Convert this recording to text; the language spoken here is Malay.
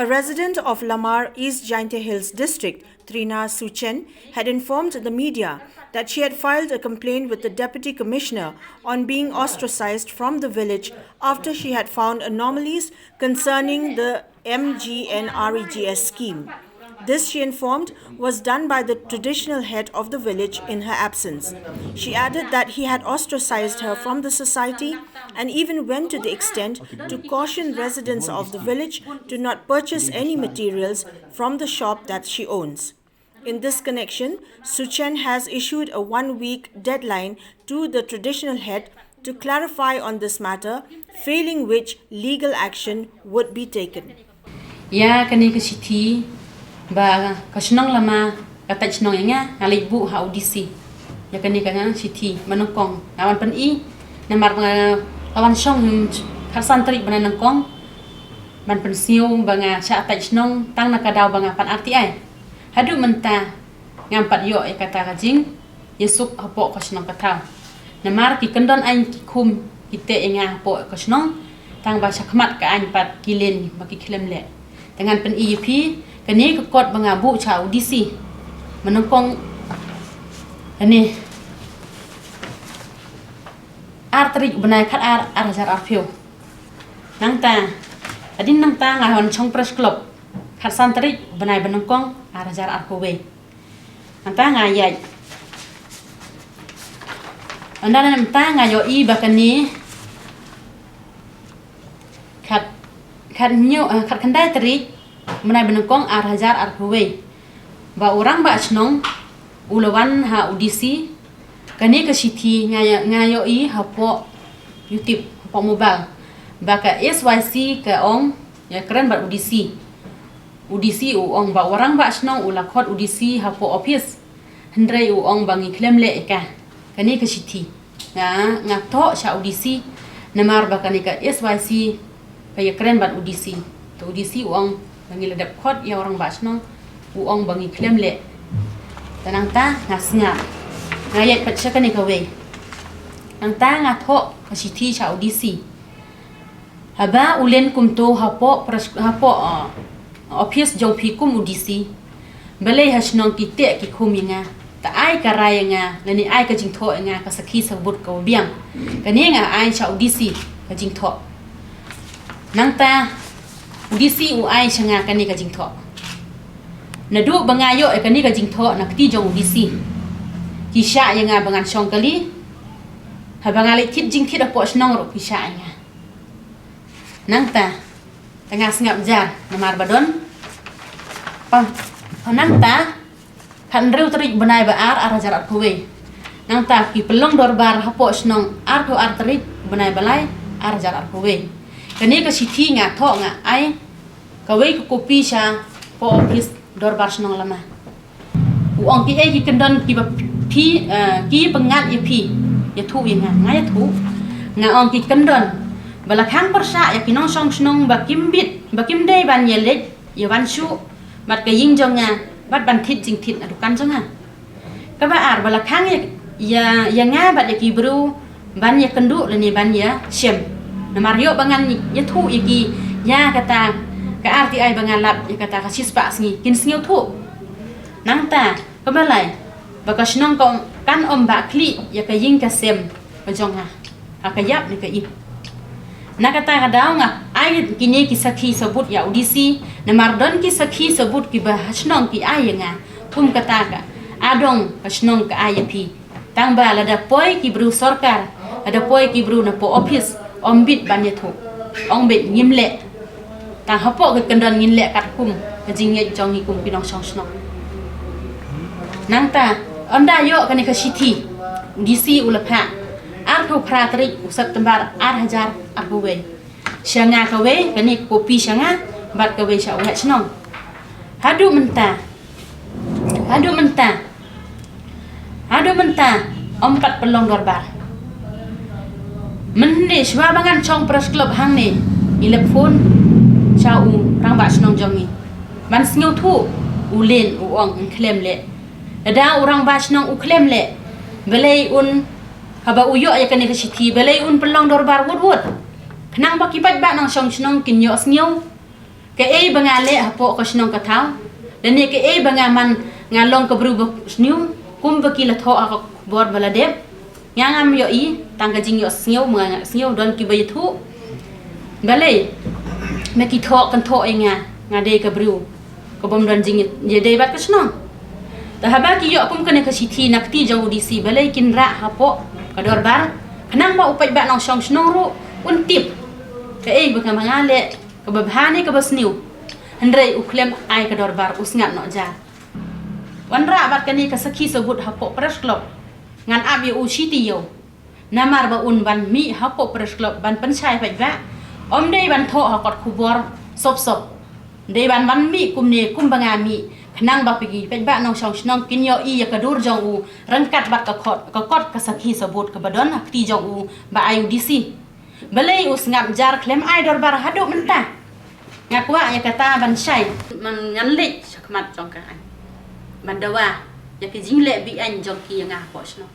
A resident of Lamar East Jainte Hills district, Trina Suchen, had informed the media that she had filed a complaint with the Deputy Commissioner on being ostracized from the village after she had found anomalies concerning the MGNREGS scheme. This, she informed, was done by the traditional head of the village in her absence. She added that he had ostracized her from the society and even went to the extent to caution residents of the village to not purchase any materials from the shop that she owns. In this connection, Suchen has issued a 1-week deadline to the traditional head to clarify on this matter, failing which legal action would be taken. Ya kani ke siti ba kasenong lama kata senong nga ngali bu ha audisi ya kani kan siti manongkong awan pen I namar awan song khasan tri bana nongkong ban pen siu banga cha ta senong tang nakadaw banga pan RTI hadu menta ngampat yo kata kajing yesuk hapo kasenong kata namar ki kendon ain kum kite nga hapo kasenong tang ba sakmat ka ain pat kilen baki klem le dengan pen IUP kini kekot mengabu cha audisi menongkong ini artri benai khat arjar arpio nangta adin nangta ngahon chong press club khat santri benai benongkong arjar arkowe nangta ngayai anda nangta ngayo I bakani khat kandai teri menai benengkong arhajar arhuwe ba orang ba snong ulawan ha audisi kani ke siti ngayo I hapo YouTube hapo mobile ba ka SYC ka ong ya keren ba audisi ong ba orang ba snong ulakot audisi hapo office hendrai ong bangi klem le ka kani ke siti ngato sha audisi namar ba kani ka SYC kaya keren bat audisi to audisi uang bangi ledap khot ya orang basno uang bangi klem le tanang ta ngasnya ngayat patsa kani kawe nang ta ngatho kasiti cha audisi haba ulen kumto hapo office jong phi kum audisi balai hasnong kite ki khuminga ta ai karai nga lani ai ka jingtho nga ka sakhi sabut ka biang kani nga ai cha audisi ka jingtho nangta audisi ai sanga kani ka jingtho nadu bangayo kani ka jingtho nakti jong audisi kisha yang bangan song kali habangali kit jingkit apo snong ro kisha nga nangta tengah sengap jar namar badon nangta kan rew trik benai ba arajar kowe nangta ki pelong dorbar hapo snong arko artrik benai balai arajar kowe kani ka siti nga tho nga ai kawe ko kopi sha po office dorbar snong lama uang ki ki kendon ki ba pi ki pengat ya pi ya thu ya nga ya thu nga ong ki kendon bala khang persa ya kinong song snong ba kimbit ba kimdei ban ye lek ya ban su bat ka ying jong nga bat ban thit jing thit adu kan jong ha ka ba ar bala khang ya nga bat ya ki bru ban ya kendu le ni ban ya shem na Mario bangan ya thu iki ya kata ka RTI bangan lap ya kata ka sispa sngi kin sngiu thu nangta kamalai baka snong ko kan ba kli ya ka ying ka sem bajong ha akayap ni ka I na kata ka daw nga ay kini ki sakhi sabut ya audisi na mardon ki sakhi sabut ki ba snong ki ay nga kum kata ka adong ka snong ka ay pi tang ba la da poi ki bru sarkar ada poi ki bru na po office ombit banyak tu, ombit ngimle, tang hapo ke kendon ngimle kat kum, kejingnya jongi kum pinong song snong. Nangta, anda yo kani ke siti, disi ulapha, arko pratrik usap tembar hajar arkowe, shanga kawe kani kopi shanga, bat kawe sha uhat snong. Hadu menta, ompat pelong dorbar. Mende shwa bangan chong press club hang ni telepon chau rang ba snong jongi man sngiu thu ulen uong klem le ada orang ba snong u klem le belai un haba uyo ya kani ka siti belai un pelong dorbar wud kenang ba kipat ba nang song snong kin yo sngiu ke bangale hapo ka snong ka thau dan ni ke bangaman ngalong ka bru sniu kum bakila tho ak bor baladep ngam yo I tangga jing yo sngiu don ki baythu balai me ki tho kan tho ngade ka bru ko bom don jing ye dei bat ka snong ta haba ki yo kum kane ka sithi nakti jang udisi balai kin ra hapo ka dor bar kanang ma upai ba nong song snong ru untip ke bangamangale ka babhane ka basniu handrei uklem ai ka dor bar usngat no ja wanra bat kani ka sakhi sebut hapo press club ngan abi u city yo namar ba un ban mi hapo press club ban panchai pai ba om dei ban tho hakot khubor sop dei ban mi kumne kum bangami khnang ba pigi pai ba nong song snong kin yo I ya ka dur jong u rangkat bat ka kot ka sakhi sebut ka badon akti jong u ba IUDC balai us ngap jar klem ai dor bar hadu mentah ngakwa ya kata ban syai man nganlik sakmat jong ka an bandawa ya ke jingle bi an jong ki nga ko sno